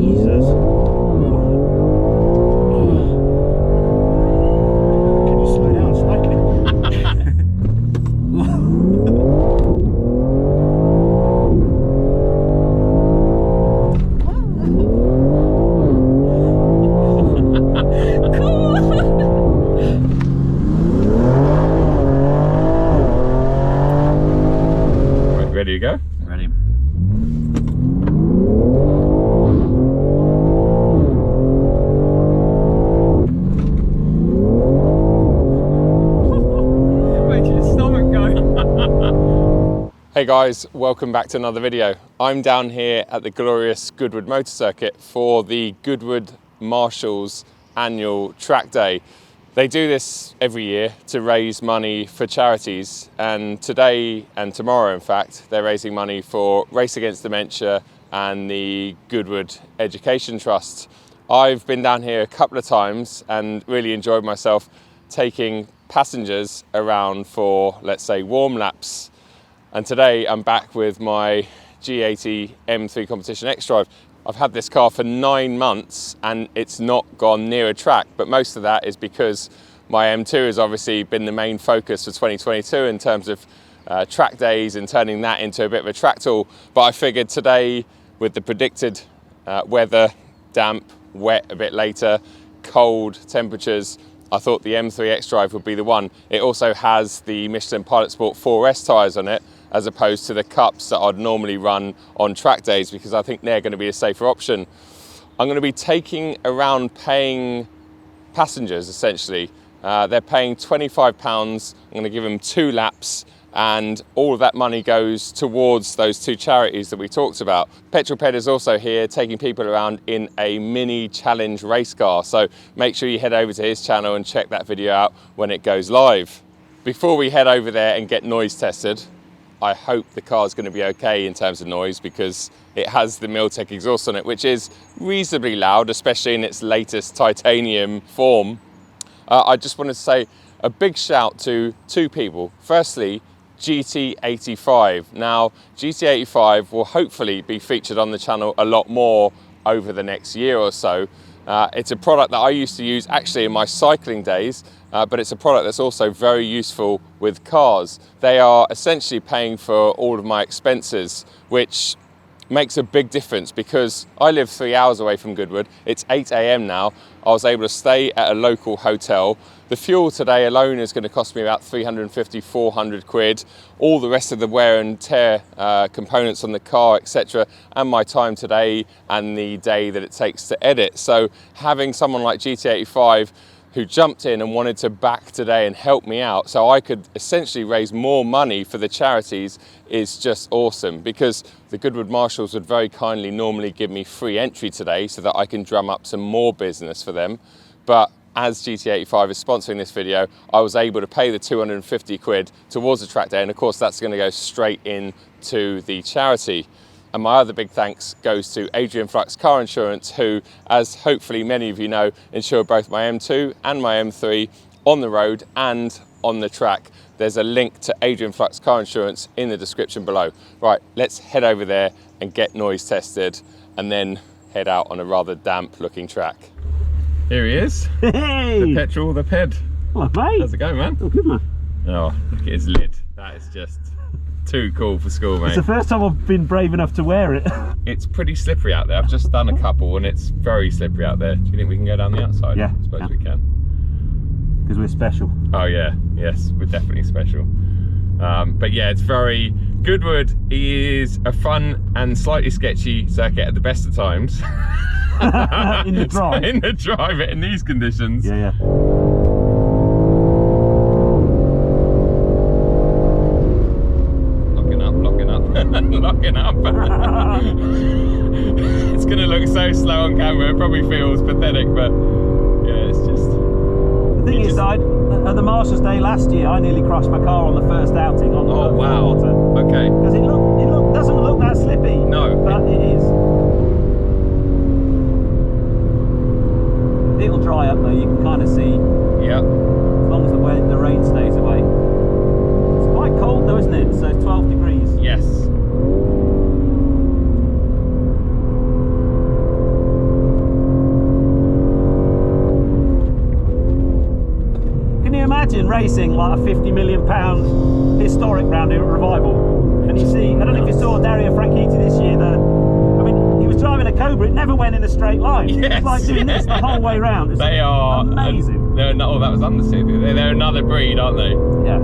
Jesus. Can you slow down slightly? Ready to go? Ready. Making your stomach go. Hey guys, welcome back to another video. I'm down here at the glorious Goodwood Motor Circuit for the Goodwood Marshals annual track day. They do this every year to raise money for charities, and today and tomorrow, in fact, they're raising money for Race Against Dementia and the Goodwood Education Trust. I've been down here a couple of times and really enjoyed myself taking passengers around for, let's say, warm laps. And today I'm back with my G80 M3 Competition xDrive. I've had this car for 9 months and it's not gone near a track, but most of that is because my M2 has obviously been the main focus for 2022 in terms of track days and turning that into a bit of a track tool. But I figured today, with the predicted weather, damp, wet a bit later, cold temperatures, I thought the M3 xDrive would be the one. It also has the Michelin Pilot Sport 4S tyres on it, as opposed to the cups that I'd normally run on track days, because I think they're going to be a safer option. I'm going to be taking around paying passengers, essentially. They're paying £25. I'm going to give them 2 laps, and all of that money goes towards those 2 charities that we talked about. Petrol Ped is also here taking people around in a mini challenge race car, so make sure you head over to his channel and check that video out when it goes live. Before we head over there and get noise tested, I hope the car's going to be okay in terms of noise, because it has the Miltech exhaust on it, which is reasonably loud, especially in its latest titanium form. I just wanted to say a big shout to 2 people. Firstly, GT85. Now, GT85 will hopefully be featured on the channel a lot more over the next year or so. It's a product that I used to use actually in my cycling days, but it's a product that's also very useful with cars. They are essentially paying for all of my expenses, which makes a big difference because I live 3 hours away from Goodwood. It's 8 AM now. I was able to stay at a local hotel. The fuel today alone is going to cost me about 350, 400 quid. All the rest of the wear and tear components on the car, etc., and my time today and the day that it takes to edit. So having someone like GT85 who jumped in and wanted to back today and help me out so I could essentially raise more money for the charities is just awesome, because the Goodwood Marshals would very kindly normally give me free entry today so that I can drum up some more business for them. But as GT85 is sponsoring this video, I was able to pay the 250 quid towards the track day, and of course that's going to go straight into the charity. And my other big thanks goes to Adrian Flux Car Insurance, who, as hopefully many of you know, insure both my M2 and my M3 on the road and on the track. There's a link to Adrian Flux Car Insurance in the description below. Right, let's head over there and get noise tested, and then head out on a rather damp looking track. Here he is. Hey! The Petrol, the Ped. Hello, mate. How's it going, man? Oh, good, man. Oh, look at his lid. That is just too cool for school, mate. It's the first time I've been brave enough to wear it. It's pretty slippery out there. I've just done a couple and it's very slippery out there. Do you think we can go down the outside? Yeah. I suppose we can. Because we're special. Oh yeah, yes, we're definitely special. But yeah, it's very... Goodwood is a fun and slightly sketchy circuit at the best of times. In the drive. In the drive, in these conditions. Yeah, yeah. Locking up. It's gonna look so slow on camera, it probably feels pathetic, but yeah, it's just... The thing is, at the Marshals Day last year, I nearly crashed my car on the first outing on the water. Okay. Because it doesn't look that slippy. No. But it is. It'll dry up though, you can kind of see. Yeah. As long as the rain stays away. It's quite cold though, isn't it? So 12 degrees. Yes. imagine racing like a £50 million historic round here at Revival, and you see, I don't know if you saw Dario Franchitti this year, I mean, he was driving a Cobra, it never went in a straight line. Yes, it's like doing this the whole way round. It's they are amazing. They're not, oh, that was understated. They're another breed, aren't they? Yeah.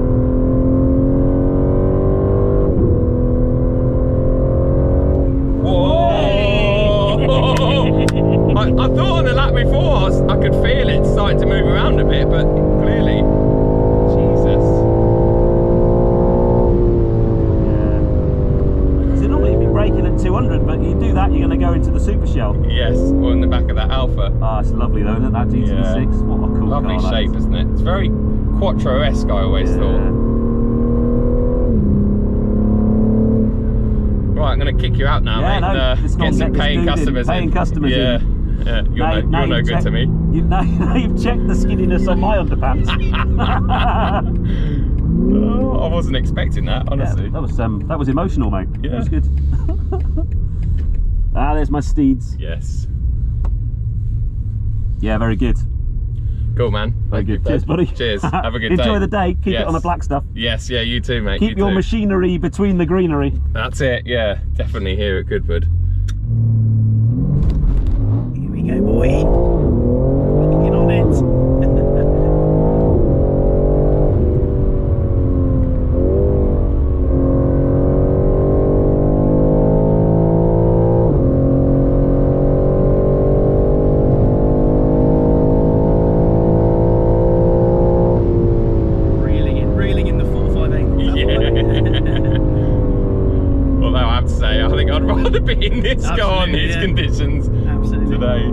Whoa! I thought on the lap before I could feel it starting to move around a bit, but clearly, Jesus. Yeah. So normally you'd be braking at 200, but you do that, you're going to go into the super shell. Yes, or in the back of that Alpha. Ah, it's lovely though, isn't it? That GT6. Yeah. What a cool Lovely car shape, isn't it? It's very Quattro-esque, I always thought. Right, I'm going to kick you out now, mate. No, And, get some paying customers in. Paying customers in. Yeah, you're no good to me. Now you've checked the skiddiness on my underpants. Oh, I wasn't expecting that, honestly. Yeah, that was emotional, mate. Yeah. That was good. Ah, there's my steeds. Yes. Yeah, very good. Cool, man. Very good. Cheers, buddy. Cheers. Have a good day. Enjoy the day. Keep it on the black stuff. Yes, yeah, you too, mate. Keep your machinery between the greenery. That's it, yeah. Definitely here at Goodwood. Here we go, boy. Get on it. Reeling in the 458. Although I have to say, I think I'd rather be in this car on these conditions today.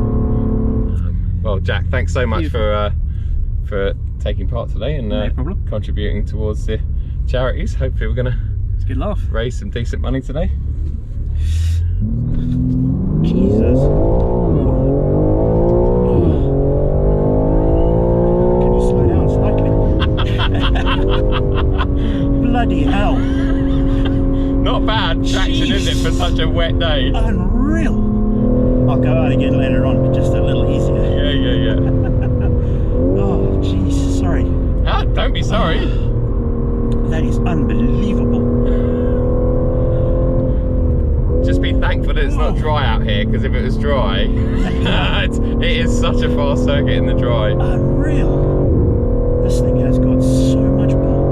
Well, Jack, thanks so much for taking part today and contributing towards the charities. Hopefully we're going It's a good laugh. to raise some decent money today. Jesus. Can you slow down slightly? Bloody hell. Not bad traction, is it, for such a wet day? Unreal. I'll go out again later on, but just a little easier. Yeah. Oh, jeez, sorry. Ah, don't be sorry. That is unbelievable. Just be thankful that it's not dry out here, because if it was dry, it is such a fast circuit in the dry. Unreal. This thing has got so much pull.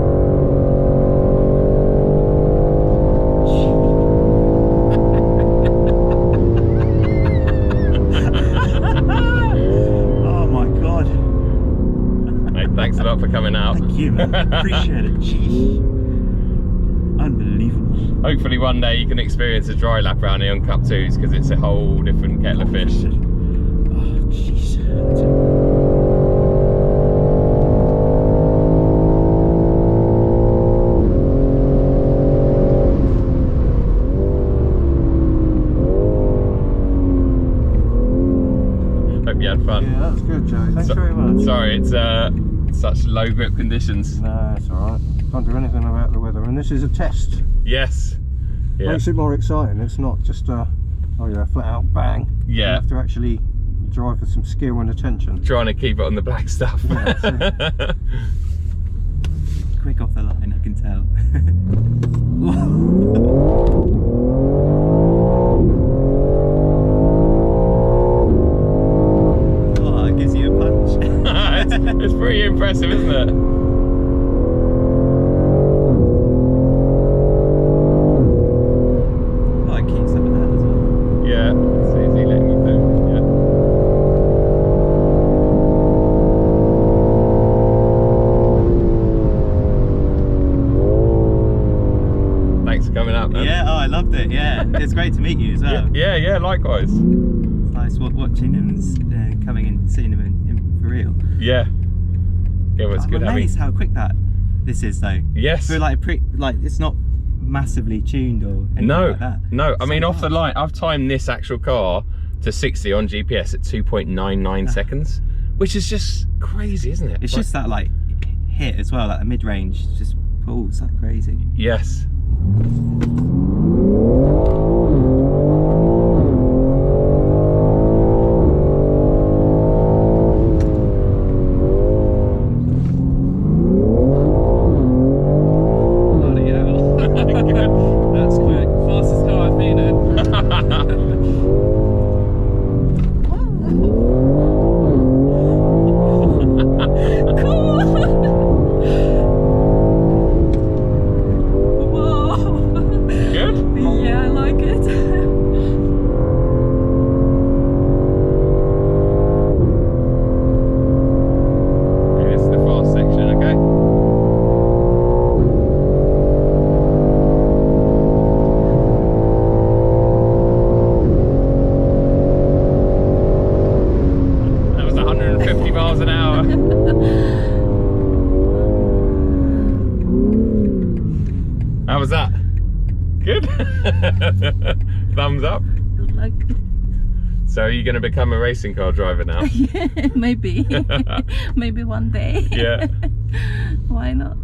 Oh my god. Mate, thanks a lot for coming out. Thank you, man. Appreciate it. Jeez. Unbelievable. Hopefully one day you can experience a dry lap around here on Cup 2s, because it's a whole different kettle of fish. Oh, jeez. Hope you had fun. Yeah, that was good, Joe. Thanks very much. Sorry, it's such low grip conditions. No, it's alright. Can't do anything about the weather, and this is a test. Yes. Yeah. Makes it more exciting. It's not just a, oh yeah, flat out bang. Yeah. You have to actually drive with some skill and attention. Trying to keep it on the black stuff. Yeah, Quick off the line, I can tell. Oh, it gives you a punch. it's pretty impressive, isn't it? Oh, it keeps up with that as well. Yeah, it's easy letting you through. Yeah. Thanks for coming out, man. Yeah, oh, I loved it. Yeah, it's great to meet you as well. Yeah, likewise. It's nice watching him and coming and seeing him in for real. Yeah, well, it's good I'm having. amazed how quick this is, though. Yes. For like it's not massively tuned or anything like that. No, I mean, So off the line, I've timed this actual car to 60 on GPS at 2.99 seconds, which is just crazy, isn't it? It's just that like hit as well, like the mid-range just pulls like crazy. Yes. So are you going to become a racing car driver now? Yeah, maybe. Maybe one day. Yeah. Why not?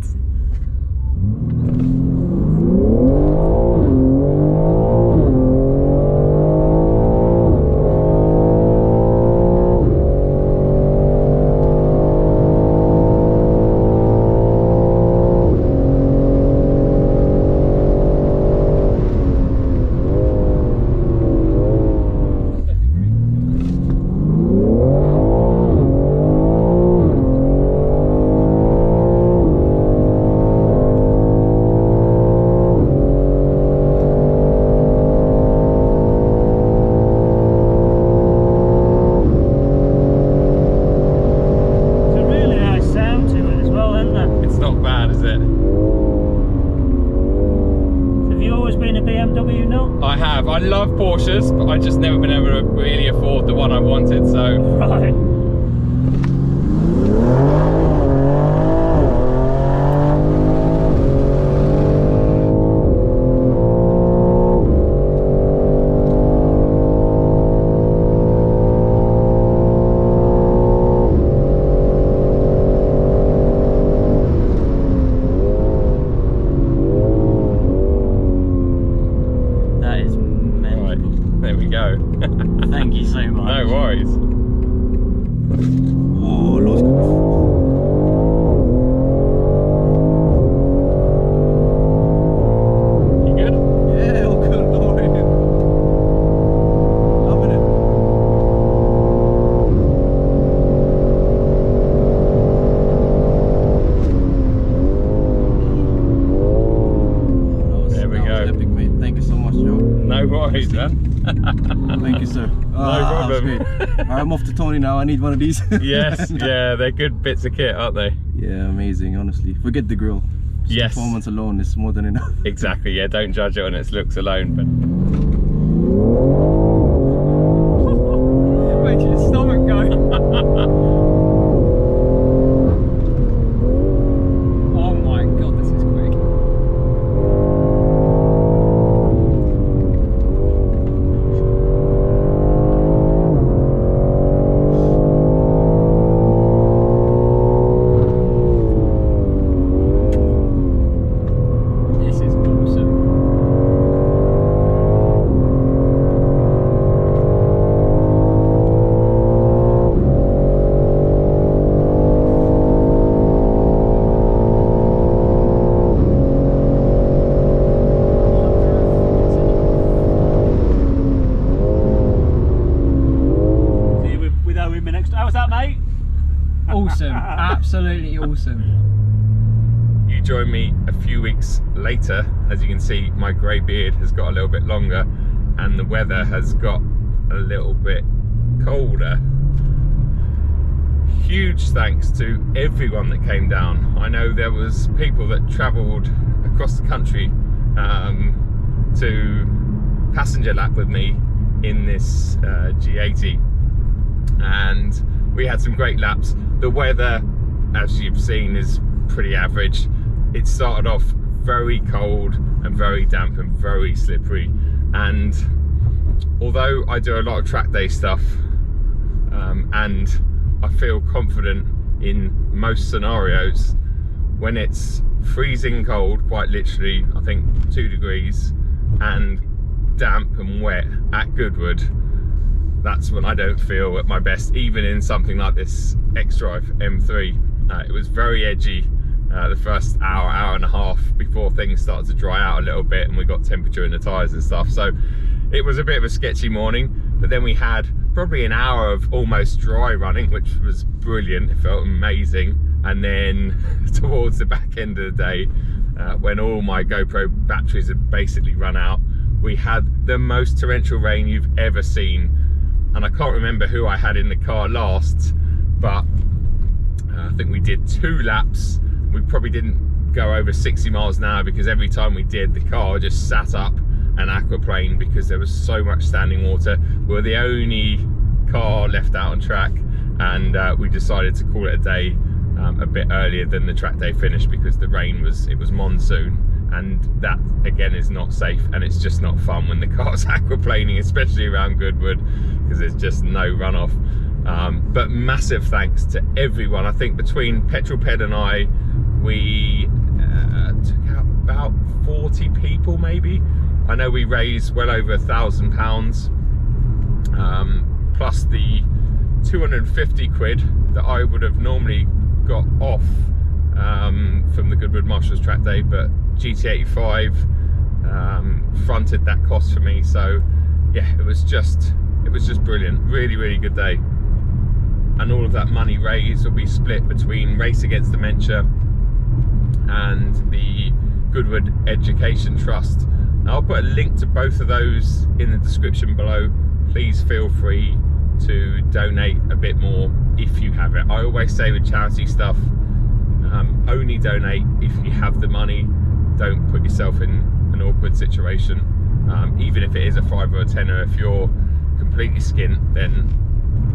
I have. I love Porsches, but I just never been able to really afford the one I wanted, so. Right. There we go. Thank you so much. No worries. Oh, Lord's good. You good? Yeah, all good. Don't worry. Loving it. There we that go. was epic, mate. Thank you so much, Joe. No worries, man. Thank you, sir. No problem. Alright, I'm off to Tony now. I need one of these. Yes, yeah, they're good bits of kit, aren't they? Yeah, amazing, honestly. Forget the grill. Just Yes. performance alone is more than enough. Exactly, yeah, don't judge it on its looks alone, but Wait till your stomach go. Oh my god, this is quick. This is awesome. See you with Owen next. How was that, mate? Awesome, absolutely awesome. you join me a few weeks later. As you can see, my grey beard has got a little bit longer and the weather has got a little bit colder. Huge thanks to everyone that came down. I know there was people that travelled across the country to passenger lap with me in this G80, and we had some great laps. The weather, as you've seen, is pretty average. It started off very cold and very damp and very slippery, and although I do a lot of track day stuff and I feel confident in most scenarios, when it's freezing cold, quite literally, I think 2 degrees, and damp and wet at Goodwood, that's when I don't feel at my best, even in something like this xDrive M3. It was very edgy the first hour and a half before things started to dry out a little bit and we got temperature in the tyres and stuff. So it was a bit of a sketchy morning, but then we had probably an hour of almost dry running, which was brilliant. It felt amazing. And then towards the back end of the day, when all my GoPro batteries had basically run out, we had the most torrential rain you've ever seen. And I can't remember who I had in the car last, but I think we did 2 laps. We probably didn't go over 60 miles an hour because every time we did, the car just sat up and aquaplaned because there was so much standing water. We were the only car left out on track, and we decided to call it a day a bit earlier than the track day finished because the rain was, it was monsoon, and that again is not safe, and it's just not fun when the car's aquaplaning, especially around Goodwood, because there's just no runoff. But massive thanks to everyone. I think between Petrol Ped and I, we took out about 40 people maybe. I know we raised well over £1,000, plus the 250 quid that I would have normally got off from the Goodwood Marshals track day, but GT85 fronted that cost for me. So yeah, it was just brilliant. Really good day. And all of that money raised will be split between Race Against Dementia and the Goodwood Education Trust. Now, I'll put a link to both of those in the description below. Please feel free to donate a bit more if you have it. I always say with charity stuff, only donate if you have the money. Don't put yourself in an awkward situation, even if it is a £5 or a £10. If you're completely skint, then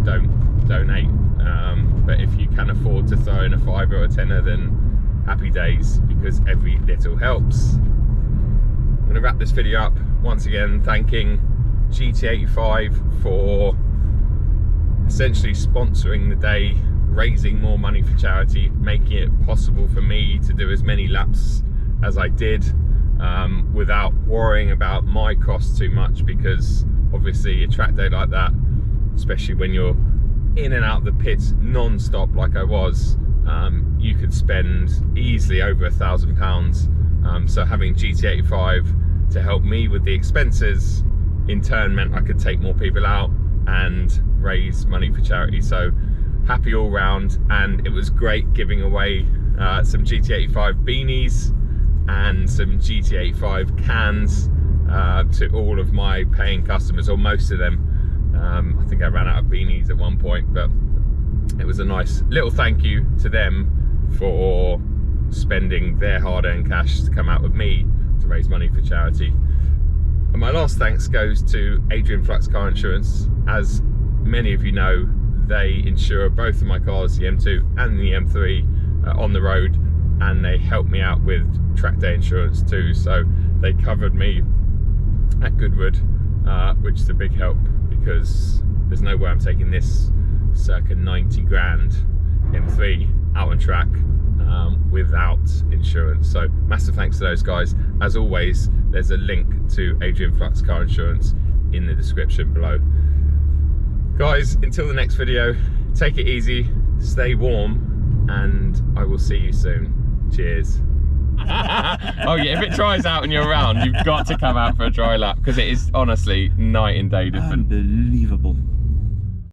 don't donate. But if you can afford to throw in a £5 or a £10, then happy days, because every little helps. I'm going to wrap this video up once again thanking GT85 for essentially sponsoring the day, raising more money for charity, making it possible for me to do as many laps as I did, without worrying about my costs too much, because obviously a track day like that, especially when you're in and out of the pits non-stop like I was, you could spend easily over £1,000. So having GT85 to help me with the expenses in turn meant I could take more people out and raise money for charity. So happy all round, and it was great giving away some GT85 beanies and some GT85 cans to all of my paying customers, or most of them. I think I ran out of beanies at one point, but it was a nice little thank you to them for spending their hard-earned cash to come out with me to raise money for charity. And my last thanks goes to Adrian Flux Car Insurance. As many of you know, they insure both of my cars, the M2 and the M3, on the road, and they helped me out with track day insurance too. So they covered me at Goodwood, which is a big help, because there's no way I'm taking this circa 90 grand M3 out on track without insurance. So massive thanks to those guys. As always, there's a link to Adrian Flux Car Insurance in the description below. Guys, until the next video, take it easy, stay warm, and I will see you soon. Cheers. Oh yeah, if it dries out and you're around, you've got to come out for a dry lap, because it is honestly night and day different. Unbelievable.